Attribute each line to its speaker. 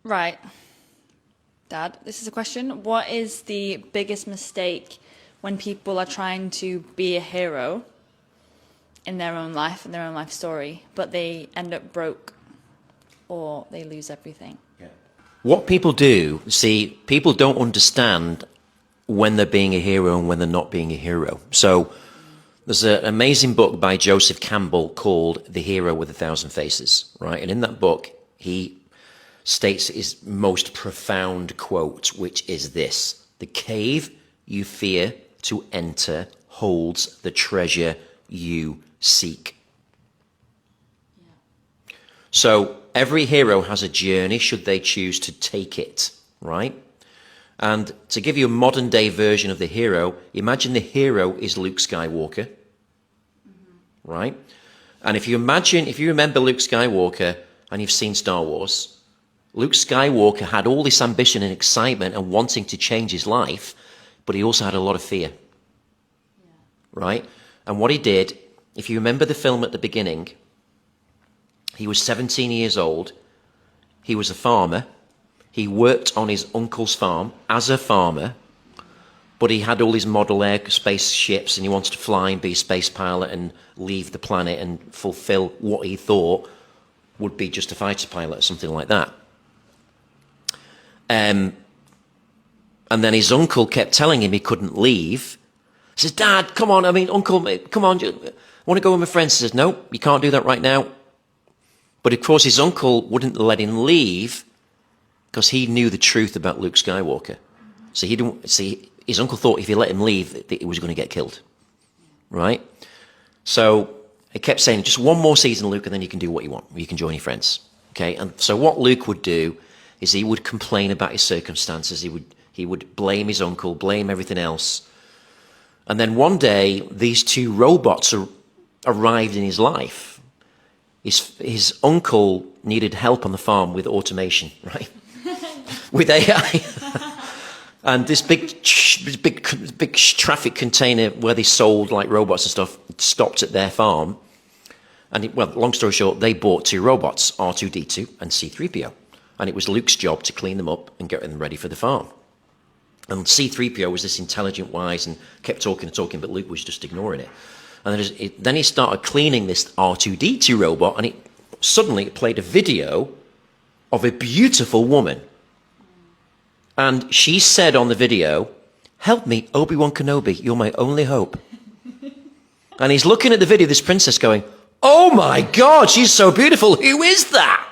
Speaker 1: Right. Dad, this is a question. What is the biggest mistake when people are trying to be a hero in their own life, in their own life story, but they end up broke or they lose everything?
Speaker 2: What people do, see, people don't understand when they're being a hero and when they're not being a hero. So there's an amazing book by Joseph Campbell called The Hero with a Thousand Faces, right? And in that book, he states his most profound quote, which is this: "The cave you fear to enter holds the treasure you seek." Yeah. So every hero has a journey should they choose to take it, right? And to give you a modern day version of the hero, imagine the hero is Luke Skywalker, right? And if you remember Luke Skywalker and you've seen Star Wars, Luke Skywalker had all this ambition and excitement and wanting to change his life, but he also had a lot of fear, right? And what he did, if you remember the film at the beginning, he was 17 years old, he was a farmer, he worked on his uncle's farm as a farmer, but he had all these model air spaceships and he wanted to fly and be a space pilot and leave the planet and fulfill what he thought would be just a fighter pilot or something like that. And then his uncle kept telling him he couldn't leave. He says, "Dad, come on, Uncle, come on, I want to go with my friends." He says, "No, you can't do that right now." But of course his uncle wouldn't let him leave because he knew the truth about Luke Skywalker. So he didn't see, his uncle thought if he let him leave, that he was going to get killed, right? So he kept saying, "Just one more season, Luke, and then you can do what you want. You can join your friends." Okay, and so what Luke would do is he would complain about his circumstances. He would blame his uncle, blame everything else. And then one day, these two robots arrived in his life. His uncle needed help on the farm with automation, right? With AI. And this big traffic container where they sold like robots and stuff stopped at their farm. And well, long story short, they bought two robots, R2-D2 and C-3PO. And it was Luke's job to clean them up and get them ready for the farm. And C-3PO was this intelligent, wise, and kept talking and talking, but Luke was just ignoring it. And then he started cleaning this R2-D2 robot, and suddenly it played a video of a beautiful woman. And she said on the video, "Help me, Obi-Wan Kenobi, you're my only hope." And he's looking at the video, this princess going, "Oh my God, she's so beautiful, who is that?"